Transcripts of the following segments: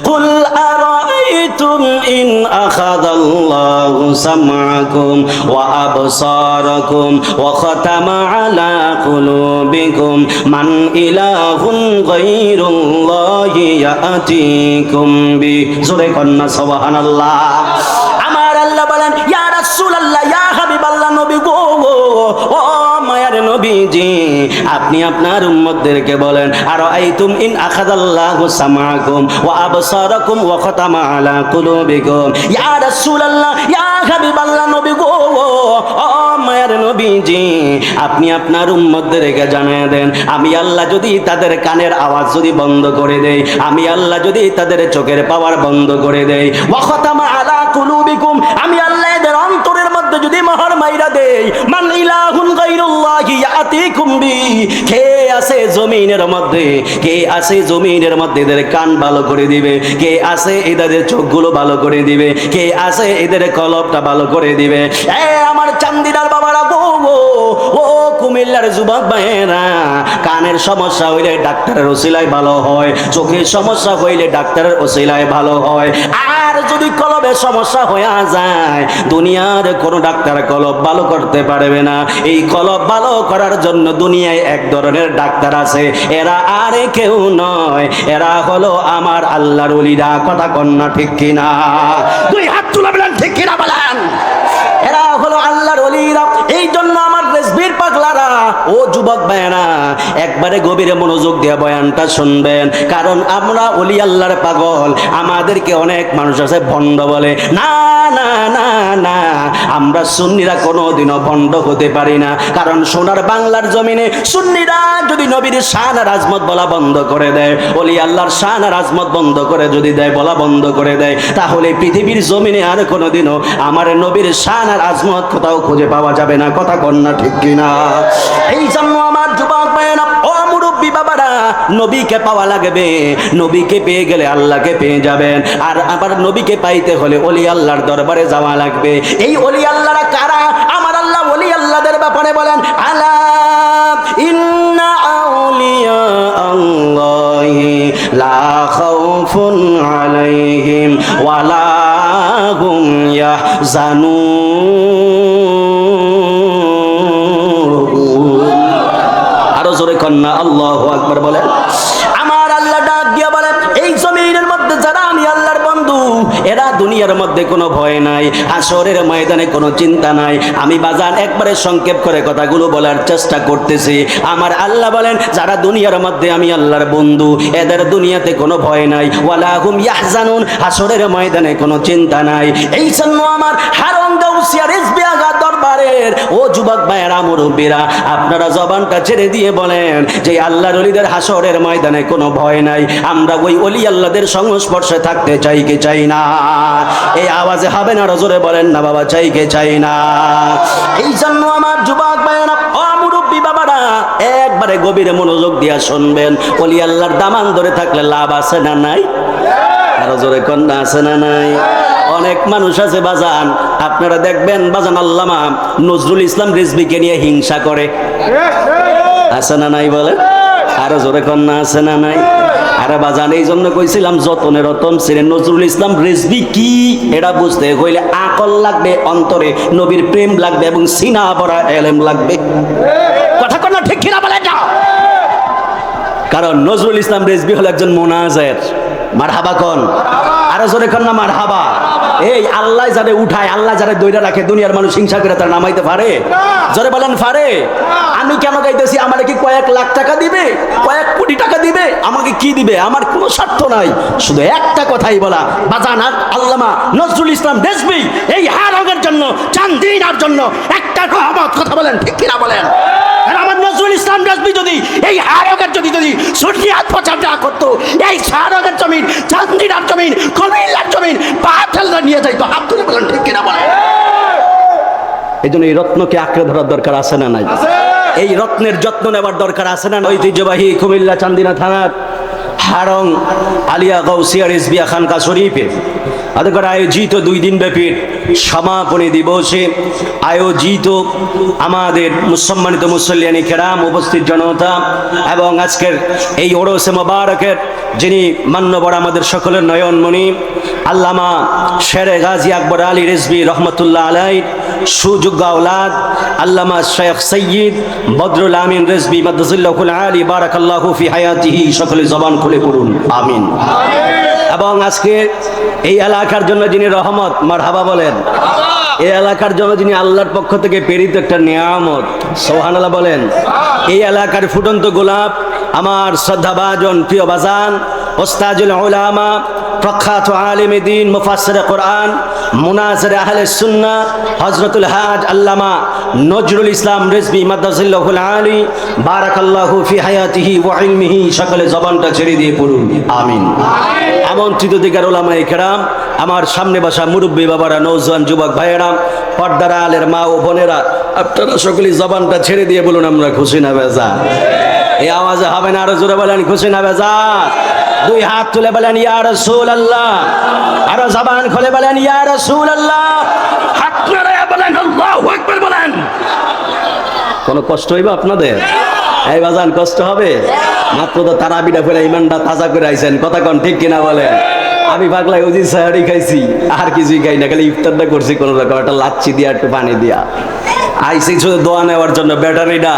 কুল আরাইতুম in আখাযাল্লাহু সামআকুম ওয়া আবসারাকুম ওয়া খাতামা আলা কুলুবিকুম মান ইলাহুন গায়রুল্লাহি ইয়াতিকুম বি। জোরে কন্না সুবহানাল্লাহ। আমার আল্লাহ বলেন, ইয়া রাসূলুল্লাহ, ইয়া হাবিবাল্লাহ, নবী গো, ও মায়ার নবীজি, আপনি আপনার উম্মতদেরকে বলেন, আরাইতুম ইন আখাযাল্লাহু সামআকুম ওয়া আবসারাকুম ওয়া খাতামা আলা কুলুবিকুম। ইয়া রাসূলুল্লাহ, ইয়া হাবিবাল্লাহ, নবী গো, ও মায়ার নবীজি, আপনি আপনার উম্মতদেরকে জানিয়ে দেন, আমি আল্লাহ যদি তাদের কানের আওয়াজ যদি বন্ধ করে দেই, আমি আল্লাহ যদি তাদের চোখের পাওয়ার বন্ধ করে দেই, ওয়া খাতামা আলা কুলুবিকুম, আমি আল্লাহ এদের অন্তরের মধ্যে যদি মোহর মাইরা দেই, মান ইলাহুন গায়রুল্লাহি ইয়াতিকুম বি, কে আছে জমিনের মধ্যে, কে আছে জমিনের মধ্যে এদের কান ভালো করে দিবে, কে আছে এদের চোখগুলো ভালো করে দিবে, কে আছে এদের কলবটা ভালো করে দিবে। এ আমার চান্দিনার বাবারা গো, ও কুমিল্লার যুবক ভাইয়েরা, কানের সমস্যা হইলে ডাক্তারের ওসিলায় ভালো হয়, চোখের সমস্যা হইলে ডাক্তারের ওসিলায় ভালো হয়, আর যদি কলবের সমস্যা হয়ে যায়, দুনিয়ার কোন ডাক্তার কলব ভালো করতে পারবে না। এই কলব ভালো করার জন্য দুনিয়ায় এক ধরনের ডাক্তার আছে, এরা আর কেউ নয়, এরা হলো আমার আল্লাহর ওলিরা। কথা কন্যা ঠিক কিনা? দুই হাত তুলে বলেন ঠিক কিনা বলেন। এরা হলো আল্লাহর ওলিরা। এই জন্য আমার রেজবির পাগলারা, ও যুবক ভাইয়েরা, একবারে গভীরে মনোযোগ দিয়ে বয়ানটা শুনবেন, কারণ আমরা ওলি আল্লাহর পাগল। আমাদেরকে অনেক মানুষ আছে ভণ্ড বলে, না না না না, আমরা সুন্নিরা কোনোদিনও ভণ্ড হতে পারি না, কারণ সোনার বাংলার জমিনে সুন্নিরা যদি নবীর শান আর আজমত বলা বন্ধ করে দেয়, ওলি আল্লাহর শান আর আজমত বন্ধ করে যদি দেয়, বলা বন্ধ করে দেয়, তাহলে পৃথিবীর জমিনে আর কোনোদিনও আমার নবীর শান আর আজমত কোথাও খুঁজে পাওয়া যাবে না। কথা কন্যা ঠিক কিনা? এই জন্য আমার যুবক ভাইয়েরা, ও মুরব্বী বাবারা, নবীকে পাওয়া লাগবে, নবীকে পেয়ে গেলে আল্লাহকে পেয়ে যাবেন, আর আবার নবীকে পাইতে হলে ওলি আল্লাহর দরবারে যাওয়া লাগবে। এই ওলি আল্লাহরা কারা? আমার আল্লাহ ওলি আল্লাহদের ব্যাপারে বলেন, আলা ইন্না আউলিয়া আল্লাহি লা খাউফুন আলাইহিম ওয়ালা হুম ইয়াহজানুন। আরো জোরে কন্যা আল্লাহু আকবার বলেন। আমার আল্লাহ ডাক দিয়া বলেন, এই জমিনের মধ্যে যারা আমি আল্লাহর বন্ধু, এরা দুনিয়ার মধ্যে কোনো ভয় নাই, হাসরের ময়দানে কোনো চিন্তা নাই। আমি বাজান একবারে সংক্ষেপ করে কথাগুলো বলার চেষ্টা করতেছি। আমার আল্লাহ বলেন, যারা দুনিয়ার মধ্যে আমি আল্লাহর বন্ধু, এদের দুনিয়াতে কোনো ভয় নাই, ওয়ালা হুম ইয়াহজানুন, হাসরের ময়দানে কোনো চিন্তা নাই। এই জন্য আমার হারুন গাউসিয়া রিজভী আগা দরবারের ও যুবক ভাইয়েরা, মুরব্বীরা, আপনারা জবানটা ছেড়ে দিয়ে বলেন যে আল্লাহর ওলিদের হাসরের ময়দানে কোনো ভয় নাই। আমরা ওই ওলি আল্লাহদের সংস্পর্শে থাকতে চাই কি চাই না? এই আওয়াজে হবে না, জোরে বলেন না বাবা, চাই কে চাই না? এই জন্য আমার যুবক ভাইয়েরা, ও মুরব্বী বাবারা, একবারে গভীরে মনোযোগ দিয়া শুনবেন। ওলি আল্লাহর দামান ধরে থাকলে লাভ আছে না নাই? আরো জোরে কন্যা আছে না নাই? অনেক মানুষ আছে বাজান, আপনারা দেখবেন বাজান আল্লামা নজরুল ইসলাম রিজভীকে নিয়ে হিংসা করে, আছে না নাই বলে? আরো জোরে কন্যা আছে না নাই? আরে বাজান, এই জন্য কইছিলাম যতনে রতন ছিলেন নজরুল ইসলাম রিজভী কি এটা বুঝতে হইলে আকল লাগবে, অন্তরে নবীর প্রেম লাগবে এবং সিনা ভরা এলেম লাগবে। কথা কন্যা ঠিক কিনা বলে যাও? কারণ নজরুল ইসলাম রিজভী হলো একজন মুনাজির। মারহাবা কোন? আরো জোরে কন্যা মারহাবা। এই আল্লাহ যারে উঠায়, আল্লাহ যারে দইরা রাখে, দুনিয়ার মানুষ হিংসা করে তার নামাইতে পারে? জোরে বলেন পারে? আমি কেন গাইতেছি? আমারে কি কয়েক লাখ টাকা দিবে, কয়েক কোটি টাকা দিবে, আমাকে কি দিবে? আমার কোনো স্বার্থ নাই, শুধু একটা কথাই বলা, বাজান আল্লামা নজরুল ইসলাম রিজভী এই হারগের জন্য, চান্দিনার জন্য একটা কথা বলেন ঠিক কিনা বলেন? আমার নজরুল ইসলাম রিজভী যদি এই হারগের যদি সুন্নিয়াত প্রচার না করতো, এই হারগের জমিন, চান্দিনার জমিন, কুমিল্লার জমিন পাথেলরা নিয়ে যাইতো। আব্দুল বলেন ঠিক কিনা বলেন? এই জন্য এই রত্নকে আঁকড়ে ধরার দরকার আছে না নাই? এই রত্নের যত্ন নেবার দরকার আছে না? ঐতিহ্যবাহী কুমিল্লা চান্দিনা থানার হারং আলিয়া গাউসিয়া রিজভিয়া খানকা শরীফে আজকের আয়োজিত 2 দিন ব্যাপী সমাপনী দিবসে আয়োজিত আমাদের সম্মানিত মুসল্লিয়ানি কেরাম, উপস্থিত জনতা এবং আজকের এই ওরসে মোবারকের যিনি মান্যবর আমাদের সকলের নয়নমণি আল্লামা শেরে গাজী আকবর আলী রিজভী রহমতুল্লাহ আলাইহির সুযোগ্য আওলাদ আল্লামা শেখ সৈয়দ বদরুল আমিন রিজভী মাদ্দাজিল্লাহুল আলী বারাকাল্লাহু ফি হায়াতিহি, সকলে জবান খুলে পড়ুন আমিন। এবং আজকে এই এলাকার জন্য যিনি রহমত, মারহাবা বলেন, এই এলাকার জন্য যিনি আল্লাহর পক্ষ থেকে প্রেরিত একটা নিয়ামত, সুবহানাল্লাহ বলেন। এই এলাকার ফুটন্ত গোলাপ আমার শ্রদ্ধাভাজন প্রিয় বাজান ওস্তাজুল উলামা, প্রখ্যাত আলিমে দ্বীন, মুফাসসিরে কোরআন, মুনাজিরে আহলে সুন্নাহ হযরতুল হাজ আল্লামা নজরুল ইসলাম রিজভী মাদ্দাজিল্লাহুল আলী বারাকাল্লাহু ফি হায়াতিহি ওয়া ইলমিহি, সকলে জবানটা ছেড়ে দিয়ে পড়ুন আমিন। আমন্ত্রিত দিগার উলামায়ে কেরাম, আমার সামনে বসা মুরব্বী বাবারা, নওজোয়ান যুবক ভাইয়েরা, পর্দার আলের মা ও বোনেরা, আপনারা সকলেই জবানটা ছেড়ে দিয়ে বলুন আমরা খুশি না বেজার। এই আওয়াজে হবে না, আরো জোরে বলেন খুশি না বেজার। 2 হাত তুলে বলেন ইয়া রাসূলুল্লাহ, আরো জবান খুলে বলেন ইয়া রাসূলুল্লাহ, হাত নাড়িয়ে বলেন আল্লাহু আকবার বলেন। কোনো কষ্ট হইবে আপনাদের? এই বাজান কষ্ট হবে? মাত্র তো তারাবিটা পড়ে ইমানটা তাজা করে আইছেন, কথা কোন ঠিক কিনা বলেন? আমি পাগলাই ওজি সাহারি খাইছি, আর কিছুই খাই না, খালি ইফতারটা করছি কোন রকম একটা লাচ্ছি দিয়া একটু পানি দিয়া। আইসি শুধু দোয়া নেওয়ার জন্য, ব্যাটারিটা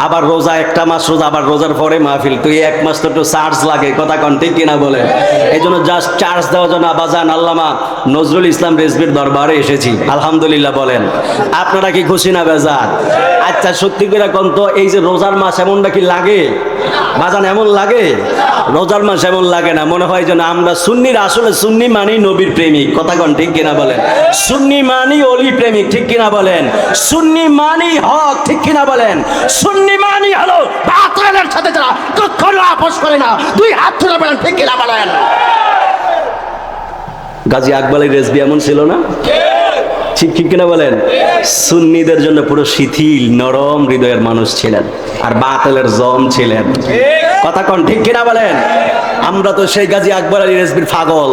আবার রোজা, একটা মাস রোজা, আবার রোজার পরে মাহফিল, তুই 1 মাস তো একটু চার্জ লাগে, কথা কন ঠিক কিনা বলে। এই জন্য জাস্ট চার্জ দেওয়ার জন্য আবাজান আল্লামা নজরুল ইসলাম রিজভীর দরবারে এসেছি, আলহামদুলিল্লাহ বলেন। আপনারা কি খুশি না বেজার? আচ্ছা সত্যি করে কোন তো, এই যে রোজার মাস এমনটা কি লাগে বাজান? এমন লাগে? রোজার মাস এমন লাগে না, মনে হয় যেন আমরা সুন্নিরা, আসলে সুন্নি মানি নবীর প্রেমিক, কথা কন ঠিক কিনা বলেন। সুন্নি মানি অলি প্রেমিক, ঠিক কিনা বলেন। সুন্নি মানি হক, ঠিক কিনা বলেন। সুন্নি মানি হলো বাতিলের সাথে যারা কখনো আপোষ করে না। 2 হাত তুলে বলেন ঠিক কিনা বলেন। গাজী আকবর আলী রিজভী এমন ছিল না? ঠিক কিনা বলেন। সুন্নিদের জন্য পুরো শিথিল নরম হৃদয়ের মানুষ ছিলেন, আর বাতিলের জম ছিলেন, কথা কন ঠিক কিনা বলেন। আমরা তো সেই গাজী আকবর আলী রিজভীর পাগল,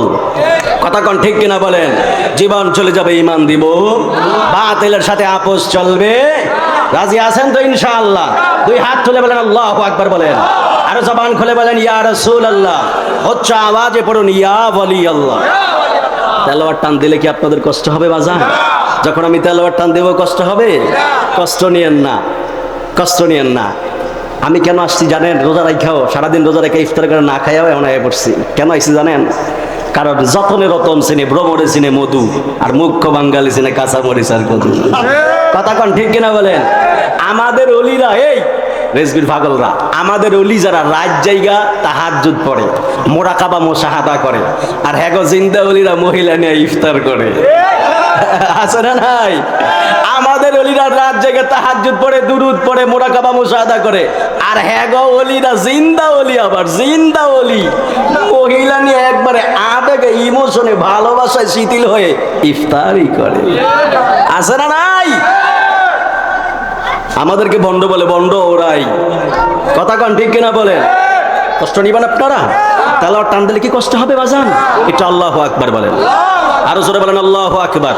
কথা কন ঠিক কিনা বলেন। জীবন চলে যাবে ঈমান দিব, বাতিলের সাথে আপোষ চলবে, রাজি আছেন তো ইনশাআল্লাহ? 2 হাত তুলে বলেন আল্লাহু আকবার বলেন, আর জবান খুলে বলেন ইয়া রাসূলুল্লাহ, উচ্চ আওয়াজে পড়ুন ইয়া ওয়ালি আল্লাহ। তেলাওয়াত টান দিলে কি আপনাদের কষ্ট হবে বাজান? যখন আমি তেলাওয়াত টান দেব কষ্ট হবে? কষ্ট নিয়েন না, কষ্ট নিয়েন না। আমি কেন আসছি জানেন? রোজা রাখাও, সারাদিন রোজা রেখে ইফতার করে না খাইয়াও এমন আগে পড়ছি। কেন আসছি জানেন? কারণ যতনে রতন চিনে, ভ্রমরে চিনে মধু, আর মুখ্য বাঙালি চিনে কাঁচা মরিচ আর কদু, কথা কন ঠিক কিনা বলেন। আমাদের অলিরা, এই রিজভীর পাগলরা, আমাদের অলি যারা রাত জায়গা তাহাজ্জুদ পড়ে, মোরাকাবা মুশাহাদা করে, আর হ্যাগো জিন্দা অলিরা মহিলা নিয়ে ইফতার করে, আছে না নাই? আমাদের অলিরা রাত জেগে তাহাজ্জুদ পড়ে, দুরুদ পড়ে, মোরাকাবা মুশাহাদা করে, আর হ্যাগো অলিরা জিন্দা অলি, আবার জিন্দা অলি মহিলা নিয়ে একবারে আবেগে ইমোশনে ভালোবাসায় শিথিল হয়ে ইফতারি করে, আছে না নাই? আমাদেরকে বন্ড বলে, বন্ড ওরাই, কথা কন ঠিক কিনা বলেন। কষ্ট নিবেন আপনারা? তেলাওয়াত টান দিলে কি কষ্ট হবে বাজান? একটু আল্লাহু আকবার বলেন, আরো জোরে বলেন আল্লাহু আকবার।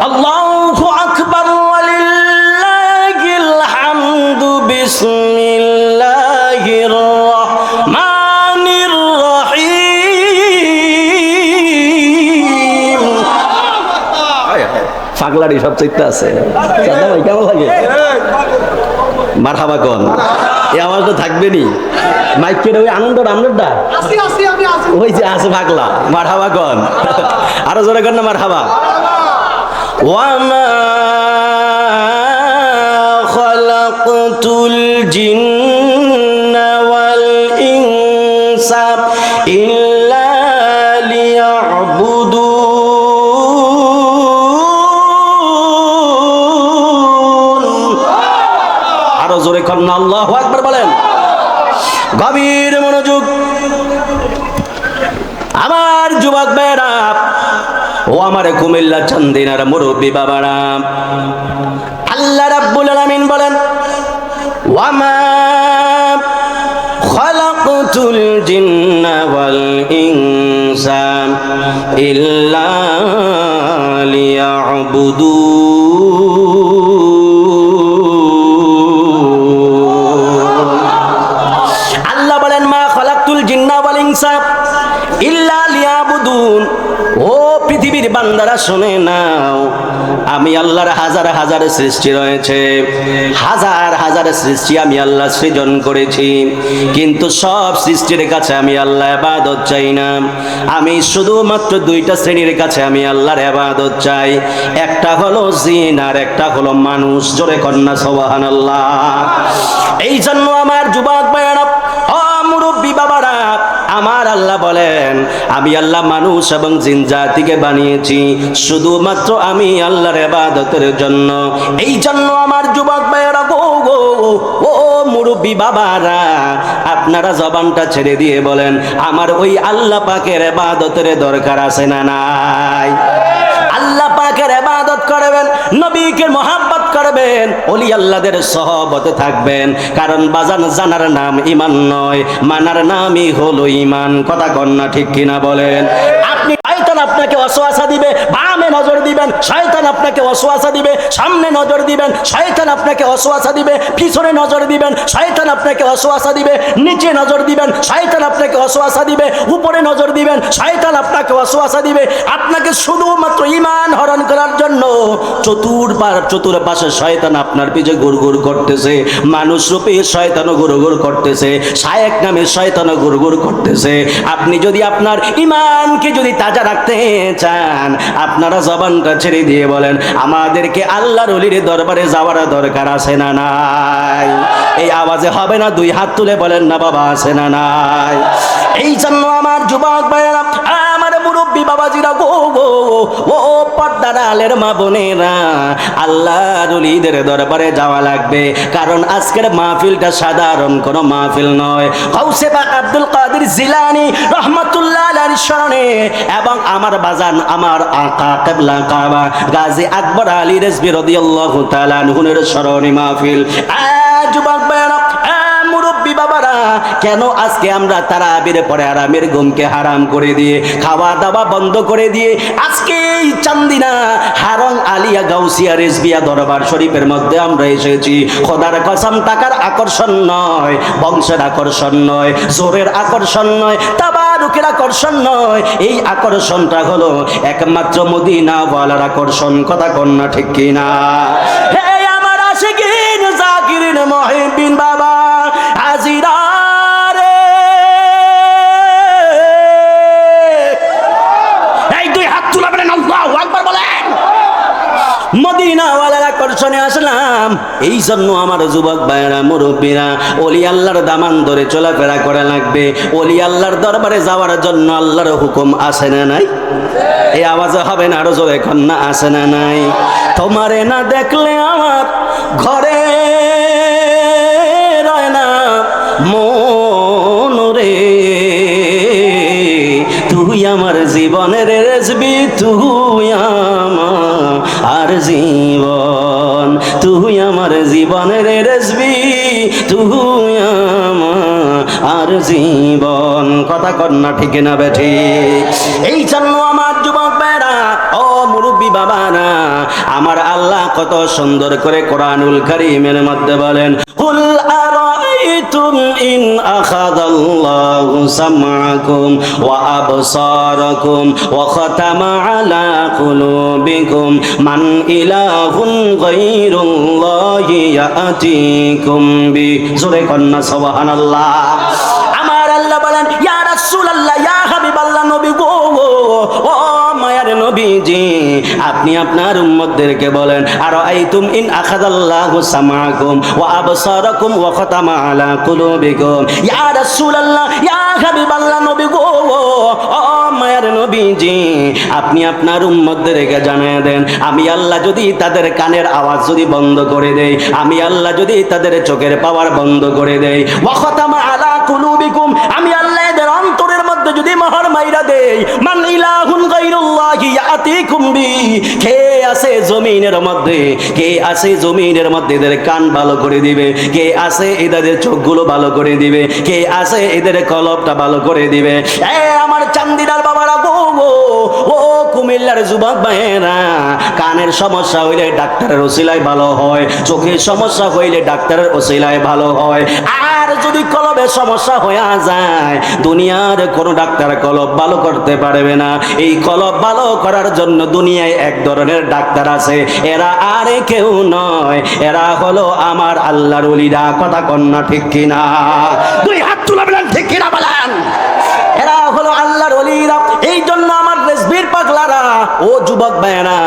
আল্লাহু আকবার ওয়ালিল্লাহিল হামদু, বিসমিল্লাহির রহমানির রহিম। পাগলারি সব চাইতে আছে, ভাই কেমন লাগে? মারহাবা কোন, এই আওয়াজ তো থাকবে নি, মাইক কেটে ওই আনন্দটা, আনন্দটা ওই যে আছে পাগলা, মারহাবা কোন, আরো জোরে কর না মারহাবা। ওয়ামা খালাকতুল জিন্না ওয়াল ইনসা ইল্লা লিয়াবুদুন। আরো জোরে কর না আল্লাহু আকবার বলেন। গভীর মনোযোগ আমার যুবক ভাইরা ও আমার কুমিল্লা চান্দিনার মুরব্বী বাবারা, আল্লাহ রাব্বুল আলামিন বলেন ওয়ামা খালাকতুল জিন্না ওয়াল ইনসা ইনসা ইল্লা লিয়াবুদুন। আল্লাহ বলেন মা খালাকতুল জিন্না ওয়াল ইনসা ইল্লা লিয়াবুদুন। ও পৃথিবীর বান্দারা শুনে নাও, আমি আল্লাহর হাজার হাজার সৃষ্টি রয়েছে, হাজার হাজার সৃষ্টি আমি আল্লাহ সৃজন করেছি, কিন্তু সব সৃষ্টির কাছে আমি আল্লাহ ইবাদত চাই না। আমি শুধুমাত্র দুইটা শ্রেণীর কাছে আমি আল্লাহর ইবাদত চাই, একটা হলো জিন আর একটা হলো মানুষ। জোরে কন্যা সুবহানাল্লাহ। এই জন্য আমার যুবক ভাইয়েরা, মুরব্বী বাবারা, আমার আল্লাহ বলেন আমি আল্লাহ মানুষ এবং জিন জাতিকে বানিয়েছি শুধুমাত্র আমি আল্লাহর ইবাদতের জন্য। এই জন্য আমার যুবক ভাইয়েরা, ও মুরব্বী বাবারা, আপনারা জবানটা ছেড়ে দিয়ে বলেন আমার ওই আল্লাহ পাকের ইবাদতের দরকার আছে না নাই? আল্লাহ পাকের ইবাদত করবেন, নবীকে মহব্বত করবেন, ওলি আল্লাহদের সহবতে থাকবেন, কারণ বাজান জানার নাম ঈমান নয়, মানার নামই হলো ঈমান। কথা কন্যা ঠিক কিনা বলেন? আপনি শয়তান আপনাকে ওয়াসওয়াসা দিবে, বামে নজর দিবেন, শয়তান আপনাকে ওয়াসওয়াসা দিবে, সামনে নজর দিবেন, শয়তান আপনাকে ওয়াসওয়াসা দিবে, পিছনে নজর দিবেন, শয়তান আপনাকে ওয়াসওয়াসা দিবে, নিচে নজর দিবেন, শয়তান আপনাকে ওয়াসওয়াসা দিবে, উপরে নজর দিবেন, শয়তান আপনাকে ওয়াসওয়াসা দিবে। আপনাকে শুধুমাত্র ঈমান হরণ করার জন্য চতুর্পাশে শয়তান আপনার পিছে ঘুরঘুর করতেছে, মানুষ রূপে শয়তানও ঘুরঘুর করতেছে, শায়েক নামে শয়তানও ঘুরঘুর করতেছে। আপনি যদি আপনার ঈমানকে যদি তাজা রাখতে চান, আপনারা জবানটা ছেড়ে দিয়ে বলেন আমাদেরকে আল্লাহর ওলির দরবারে যাওয়ার দরকার আছে না নাই? এই আওয়াজে হবে না, দুই হাত তুলে বলেন না বাবা আছে না নাই? এই জন্য আমার যুবক ভাইয়েরা, আমার মুরব্বী বাবাজিরা, ও পর্দার আলের মা বোনেরা, আল্লাহর ওলিদের দরবারে যাওয়া লাগবে, কারণ আজকের মাহফিলটা সাধারণ কোনো মাহফিল নয়। গাউসে পাক আব্দুল কাদের জিলানী রহমাতুল্লাহ আলাইহির স্মরণে এবং আমার বাজান আমার আকা কিবলা কাবা গাজী আকবর আলী রিজভী রাদিয়াল্লাহু তাআলা আনহুর স্মরণে মাহফিল। যুবক ভাইয়েরা, মুরব্বী বাবারা, কেন আজকে আমরা তারাবির পরে আরামের ঘুমকে হারাম করে দিয়ে, খাওয়া দাওয়া বন্ধ করে দিয়ে আজকে এই চান্দিনা হারং আলিয়া গাউসিয়া রিজভিয়া দরবার শরীফের মধ্যে আমরা এসেছি? খোদার কসম, টাকার আকর্ষণ নয়, বংশের আকর্ষণ নয়, জোরের আকর্ষণ নয়, তাবারুকের আকর্ষণ নয়, এই আকর্ষণটা হলো একমাত্র মদিনাওয়ালার আকর্ষণ। কথা কন্যা ঠিক কিনা? হে আমার আশিকিন জাকিরিন মুহিব্বিন বাবা হাজিরা রে, এই দুই হাত তুলে বলেন আল্লাহু আকবার বলেন। মদিনাওয়ালার আকর্ষণে আসলাম। এই জন্য আমার যুবক ভাইয়েরা, মুরব্বীরা, ওলি আল্লাহর দামান ধরে চলাফেরা করা লাগবে। ওলি আল্লাহর দরবারে যাওয়ার জন্য আল্লাহর হুকুম আছে না নাই? এই আওয়াজে হবে না, আরো জোরে কন্যা আছে না নাই? তোমারে না দেখলে আমার ঘরে রয় না মন রে, তুই আমার জীবনের রেজবি, তুই আমার জীবন, তুই আমার জীবনের রেজবি, তুই আমার জীবন। কথা কন্যা ঠিক না বেঠি? এই জন্য আমার যুবক ভাইরা, ও মুরব্বী বাবারা, আমার আল্লাহ কত সুন্দর করে কোরআনুল কারীমের মধ্যে বলেন, কুল আরাআইতুম ইন আখাযাল্লাহু সামআকুম ওয়া আবসারাকুম ওয়া খাতামা আলা কুলুবিকুম মান ইলাহুন গায়রুল্লাহি ইয়াতিকুম বি। জোরে কন্যা সুবহানাল্লাহ। আমার আল্লাহ বলেন, ইয়া রাসূলুল্লাহ, ইয়া হাবিবাল্লাহ, নবী গো, ও মায়ার নবীজি, আপনি আপনার উম্মতদেরকে বলেন, আরাআইতুম ইন আখাযাল্লাহু সামআকুম ওয়া আবসারাকুম ওয়া খাতামা আলা কুলুবিকুম। ইয়া রাসূলুল্লাহ, ইয়া হাবিবাল্লাহ, নবী গো, ও মায়ার নবীজি, আপনি আপনার উম্মতদেরকে জানিয়ে দেন, আমি আল্লাহ যদি তাদের কানের আওয়াজ যদি বন্ধ করে দেই, আমি আল্লাহ যদি তাদের চোখের পাওয়ার বন্ধ করে দেই, ওয়া খাতামা আলা কুলুবিকুম, আমি আল্লাহ এদের অন্তরের মধ্যে যদি মোহর মাইরা দেই, মান ইলাহুন গায়রুল্লাহি ইয়াতিকুম বি, কে আছে জমিনের মধ্যে, কে আছে জমিনের মধ্যে এদের কান ভালো করে দিবে, কে আছে এদের চোখগুলো ভালো করে দিবে, কে আছে এদের কলবটা ভালো করে দিবে। আমার চান্দিনার বাবারা, কুমিল্লার যুবক ভাইয়েরা, কানের সমস্যা হইলে ডাক্তারের ওসিলায় ভালো হয়, চোখের সমস্যা হইলে ডাক্তারের ওসিলায় ভালো হয়। আর যদি কলবের সমস্যা হয়ে যায়, দুনিয়ার কোনো ডাক্তার কলব ভালো করতে পারবে না। এই কলব ভালো করার জন্য দুনিয়ায় এক ধরনের ডাক্তার আছে, এরা আর কেউ নয়, এরা হলো আমার আল্লাহর ওলিরা। কথা কন্যা ঠিক কিনা? দুই হাত তুলে বলেন ঠিক কিনা বলেন। এরা হলো আল্লাহর ওলিরা। এই জন্য আমার রেজবির পাগলারা, ও যুবক ভাইয়েরা,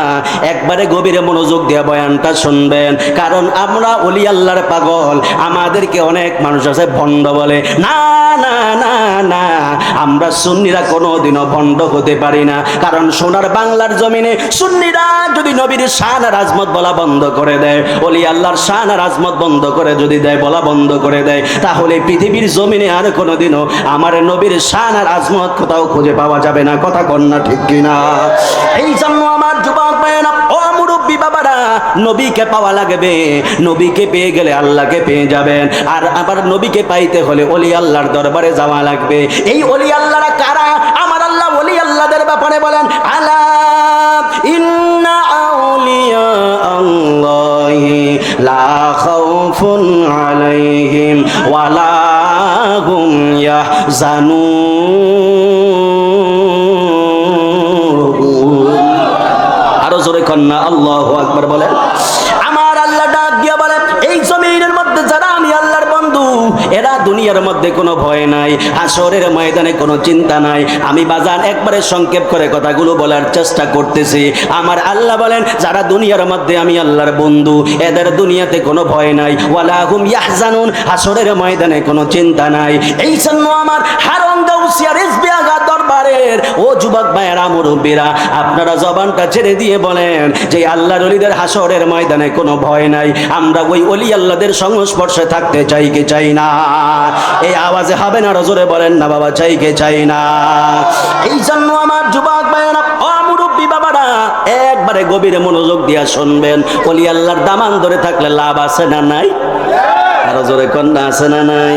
একবারে গভীরে মনোযোগ দিয়ে বয়ানটা শুনবেন, কারণ আমরা ওলি আল্লাহর পাগল। আমাদেরকে অনেক মানুষ আছে ভণ্ড বলে। না না না না, আমরা সুন্নিরা কোনোদিনও ভণ্ড হতে পারি না, কারণ সোনার বাংলার জমিনে সুন্নিরা যদি নবীর শান আর আজমত বলা বন্ধ করে দেয়, ওলি আল্লাহর শান আর আজমত বন্ধ করে যদি দেয়, বলা বন্ধ করে দেয়, তাহলে পৃথিবীর জমিনে আর কোনোদিনও আমার নবীর শান আর আজমত কোথাও খুঁজে পাওয়া যাবে না। কথা কন্যা ঠিক কিনা? এই জন্য আমার যুবক ভাইয়েরা, ও মুরব্বী বাবারা, নবীকে পাওয়া লাগবে। নবীকে পেয়ে গেলে আল্লাহকে পেয়ে যাবেন। আর আবার নবীকে পাইতে হলে ওলি আল্লাহর দরবারে যাওয়া লাগবে। এই ওলি আল্লাহরা কারা? আমার আল্লাহ ওলি আল্লাহদের ব্যাপারে বলেন, আলা ইন্না আউলিয়া আল্লাহি লা খাউফুন আলাইহিম ওয়ালা হুম ইয়াহজানুন। আরো জোরে কন্যা আল্লাহু আকবার বলেন। আমার আল্লাহ ডাক দিয়া বলেন, এই জমিনের মধ্যে যারা আমি আল্লাহর বন্ধু, এরা দুনিয়ার মধ্যে কোনো ভয় নাই, হাসরের ময়দানে কোনো চিন্তা নাই। আমি বাজান একবারে সংক্ষেপ করে কথাগুলো বলার চেষ্টা করতেছি। আমার আল্লাহ বলেন, যারা দুনিয়ার মধ্যে আমি আল্লাহর বন্ধু, এদের দুনিয়াতে কোনো ভয় নাই, ওয়ালা হুম ইয়াহজানুন, হাসরের ময়দানে কোনো চিন্তা নাই। এই জন্য আমার হারুন গাউসিয়া রিজভী আগা দরবারের ও যুবক ভাইয়েরা, মুরব্বীরা, আপনারা জবানটা ছেড়ে দিয়ে বলেন যে আল্লাহর ওলিদের হাসরের ময়দানে কোনো ভয় নাই। আমরা ওই ওলি আল্লাহদের সংস্পর্শে থাকতে চাই কি চাই না? এই আওয়াজে হবে না, জোরে বলেন না বাবা, চাই কে চাই না? এই জন্য আমার যুবক ভাইয়েরা, ও মুরব্বী বাবারা, একবারে গভীরে মনোযোগ দিয়া শুনবেন। ওলি আল্লাহর দামান ধরে থাকলে লাভ আছে না নাই? আরো জোরে কন্যা আছে না নাই?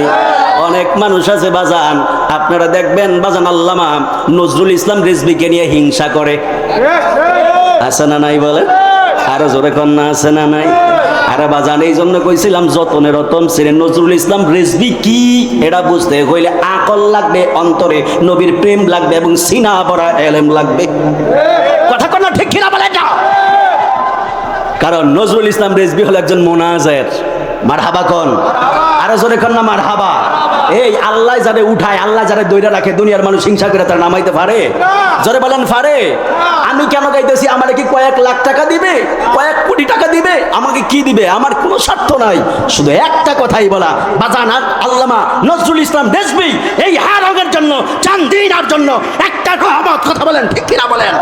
অনেক মানুষ আছে বাজান, আপনারা দেখবেন বাজান আল্লামা নজরুল ইসলাম রিজভীকে নিয়ে হিংসা করে। আছে না নাই বলে? আরো জোরে কন্যা আছে না নাই? আরে বাজান, এই জন্য কইছিলাম যতনে রতন ছিলেন নজরুল ইসলাম রিজভী কি এটা বুঝতে হইলে আকল লাগবে, অন্তরে নবীর প্রেম লাগবে এবং সিনা ভরা এলেম লাগবে। কথা কন্যা ঠিক কিনা বলে না? কারণ নজরুল ইসলাম রিজভী হলো একজন মুনাজির। মারহাবা কোন? আরো জোরে কন্যা মারহাবা। এই আল্লাহ যারে উঠায়, আল্লাহ যারে দইরা রাখে, দুনিয়ার মানুষ হিংসা করে তার নামাইতে পারে? জোরে বলেন পারে? আমি কেন গাইতেছি? আমারে কি কয়েক লাখ টাকা দিবে, কয়েক কোটি টাকা দিবে? আমাকে কি দিবে? আমার কোনো স্বার্থ নাই, শুধু একটা কথাই বলা, বাজান আল্লামা নজরুল ইসলাম রিজভী এই হারগের জন্য, চান্দিনার জন্য একটা কথা বলেন ঠিক কিনা বলেন?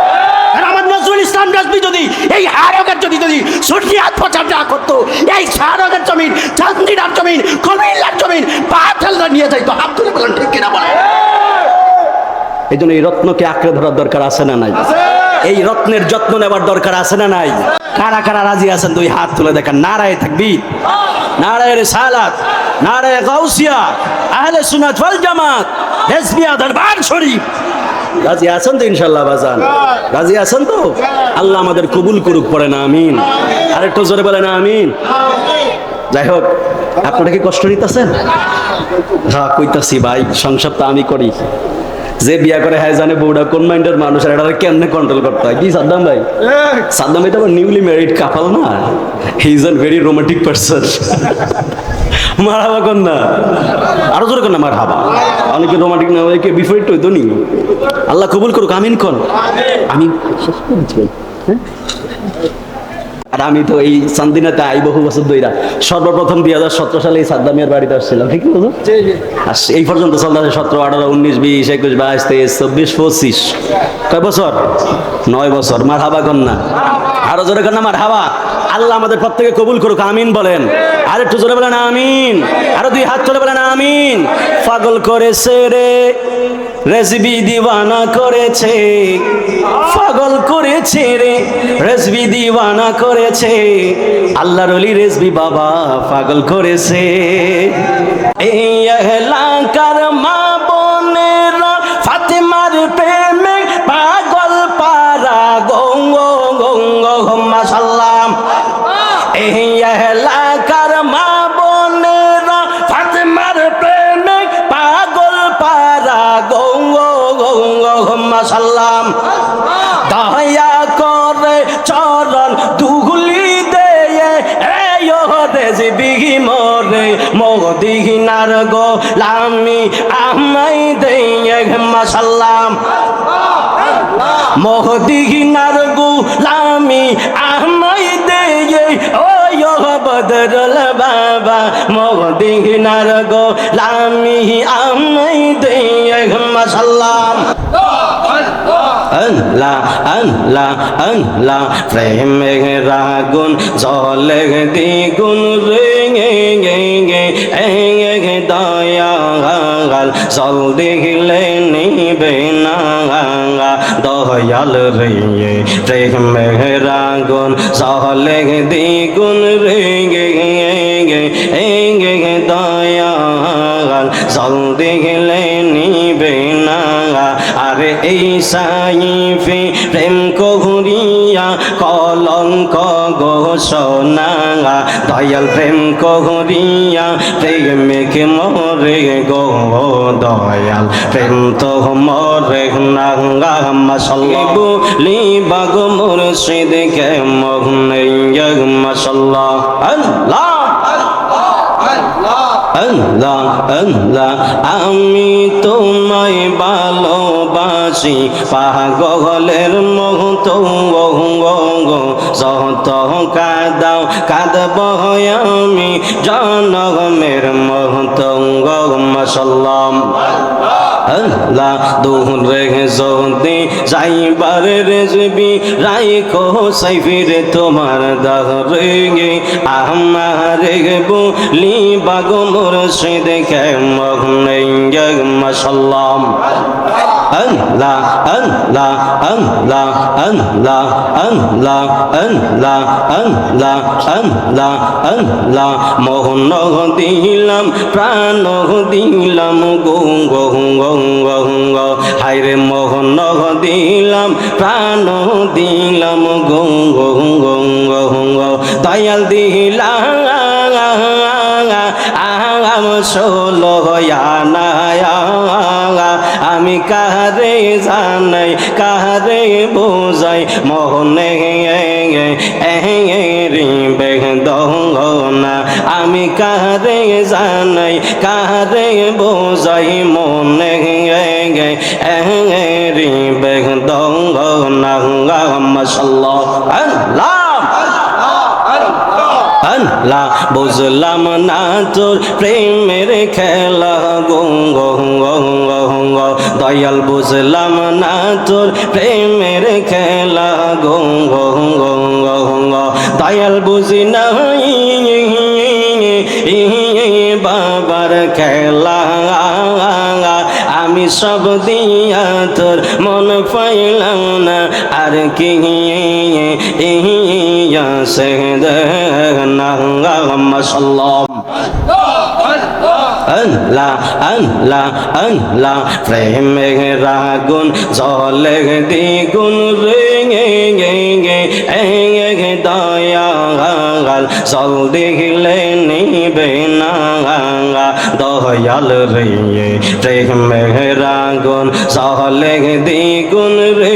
আমার নজরুল ইসলাম রিজভী যদি এই হারগের যদি সুরিয়াত প্রচার না করতো, এই হারগের জমিন, চান্দিনার জমিন, কুমিল্লার জমিন পাথেলরা নিয়ে যাইতো। আব্দুল বলেন ঠিক কিনা বলেন? এই জন্য এই রত্নকে আঁকড়ে ধরার দরকার আছে না নাই? এই রত্নের যত্ন নেবার দরকার আছে না নাই? কারা কারা রাজি আছেন দুই হাত তুলে দেখেন। নারায়ে তাকবীর, নারায়ে রিসালাত, নারায়ে গাউসিয়া, আহলে সুন্নাত ওয়াল জামাত, রিজভিয়া দরবার শরীফ। রাজি আছেন তো ইনশাআল্লাহ বাজান? রাজি আছেন তো? আল্লাহ আমাদের কবুল করুক, পড়ে না আমিন। আরেকটু জোরে বলেন আমিন। যাই হোক, আপনারা কি কষ্ট নিতেছেন? হ্যাঁ কইতাছি ভাই, সংসার তো আমি করি। যে বিয়া করে হ্যাঁ জানে বউটা কোন মাইন্ডের মানুষ, আর এটা কেমনে কন্ট্রোল করতে হয়। কি সাদ্দাম ভাই? সাদ্দাম ভাই তো আবার নিউলি ম্যারিড কাপল না, he is a very romantic person. মারহাবা কোন না? আরো জোরে কোন না মারহাবা। অনেকে রোমান্টিক না হয়ে বিফোর তো হইতো নি। আল্লাহ কবুল করুক, আমিন কোন? আমি শেষ করেছি ভাই। হ্যাঁ, আর আমি তো এই চান্দিনাতে আই বহু বছর ধইরা, সর্বপ্রথম 2017 সালে এই সাদ্দামিয়ার বাড়িতে আসছিলাম। ঠিক না? আর এই পর্যন্ত চলতেছে 17, 18, 19, 20, 21, 22, 23, 24, 25। কয় বছর? 9 বছর। মারহাবা কন্যা, আরো জোরে কন্যা মারহাবা। আল্লাহ আমাদের প্রত্যেকে কবুল করুক, আমিন বলেন। আর একটু জোরে বলেন আমিন। আরো দুই হাত তুলে বলেন আমিন। পাগল করেছে রে রিজভী, দিওয়ানা করেছে, পাগল করেছে রে রিজভী, দিওয়ানা করেছে, আল্লাহর ওলি রিজভী বাবা পাগল করেছে। এই এলাকার মা বোনেরা ফাতেমার প্রেমে পাগল পারা গো, রেজবি মোরে মদিনার গোলামি আমায় দে মাশাআল্লাহ মদিনার গোলামি আমায় দে ও বদরুল বাবা মদিনার গোলামি আমায় দে মাশাআল্লাহ আল্লাহ আল্লাহ আল্লাহ প্রেমে রাগুন জলে দ্বিগুণ রে দয়াল জল দিলে নিবে না দয়াল রে প্রেমে রাগুন জলে দ্বিগুণ রে দয়াল জল দিলে নিবে না আরে এই সাইফে প্রেম করিয়া কলঙ্ক ঘোষণা দয়াল প্রেম করিয়া প্রেমিক মরে গো দয়াল প্রেম তো মরে না মাশাআল্লাহ বলি বাগ মুর্শিদ কে মোহনে মাশাআল্লাহ আল্লাহ আল্লাহ আল্লাহ আমি তোমায় ভালোবাসি পাগলের মতো যত কাঁদাও কাঁদব আমি জনমের মতো মাশাআল্লাহ আল্লাহ দূরে যদি যাইবার রেজবি রাইখো সাইফিরে তোমার দহরে আমারে বলি বাগ মুর্শিদ কে মোহনে মাশাআল্লাহ আল্লাহ আল্লাহ আল্লাহ আল্লাহ আল্লাহ আল্লাহ আল্লাহ আল্লাহ আল্লাহ মোহন দিলাম প্রাণ দিলাম গঙ্গ হায়রে মোহন দিলাম প্রাণ দিলাম গঙ্গ দয়াল দিলাম ষোলো আমি কাহারে জানাই কাহারে বোঝাই মোহনে বেদনা আমি কাহারে জানাই কাহারে বোঝাই মনে বেদনা মাশাআল্লাহ আল্লাহ আল্লাহ বুঝলাম না তোর প্রেমের খেলা গঙ্গ দয়াল বুঝলাম না তোর প্রেমের খেলা গঙ্গ দয়াল বুঝি না বাবার খেলা আমি সব দিয়া তোর মন পাইলাম না আর কি সে না মাশাআল্লাহ আল্লাহ আল্লাহ আল্লাহ প্রেমে রাগুন জলে দ্বিগুণ রে দয়াল জল দিলে নিবে না দয়াল রে প্রেমে রাগুন জলে দ্বিগুণ রে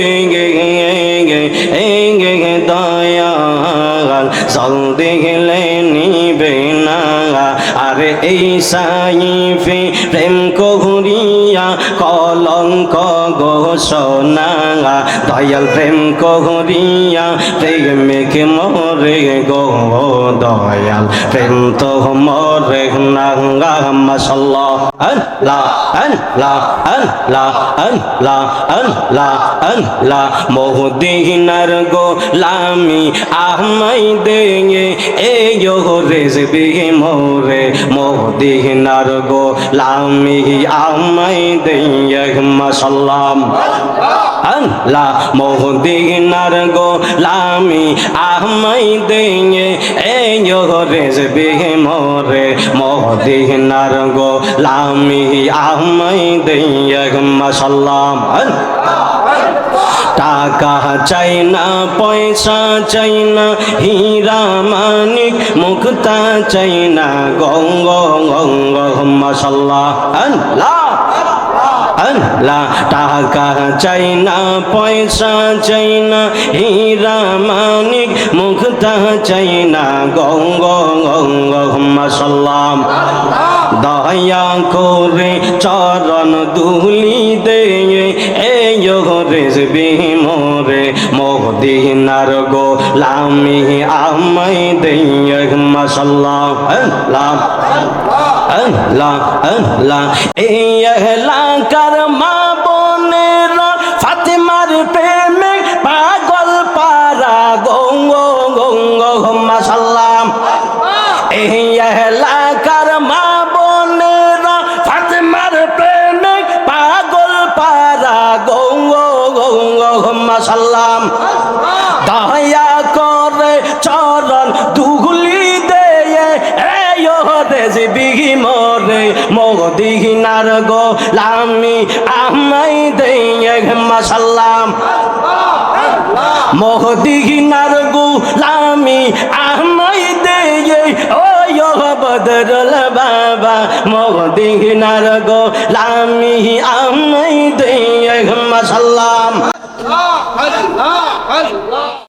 দয়াল জল দিলে নিবে না আরে এই সাইফে প্রেম করিয়া কলঙ্ক ঘোষণা দয়াল প্রেম করিয়া প্রেমিক মরে গো দয়াল প্রেম তো মরে না মাশাআল্লাহ আল্লাহ আল্লাহ আল্লাহ আল্লাহ আল্লাহ আল্লাহ মদিনার গোলামি আমায় দে এ রেজবি মোরে মদিনার গোলামি আমায় দে মাশাআল্লাহ আল্লাহ মদিনার গোলামি আমায় দে এ রেজবি মোরে মদিনার গোলামি আমায় দে মাশাআল্লাহ টাকা চাই না পয়সা চাই না হীরা মানিক মুক্তা চাই না গঙ্গ গঙ্গ মাশাআল্লাহ আল্লাহ আল্লাহ টাকা চাই না পয়সা চাই না হীরা মানিক মুক্তা চাই না গঙ্গ গঙ্গ মাশাল্লাহ দয়া করে চরণ দুলি দে এই রেজবি মোরে মদিনার গোলামি আমায় দে মাশাল্লাহ আল্লাহ আল্লাহ আল্লাহ এই এলাকার মা বোনেরা ফাতেমার প্রেমে পাগল পারা গঙ্গ গঙ্গ মাশাল্লাহ এই এলাকার মা বোনেরা ফাতেমার প্রেমে পাগল পারা গঙ্গ গঙ্গ মাশাল্লাহ দয়া করে চরণ দুগুলি দে রেজবি মোরে মদিনার গোলামি আমায় দে মাশাল্লাহ মদিনার গোলামি আমায় দে ও বদরুল বাবা মদিনার গোলামি আমায় দে মাশাল্লাহ।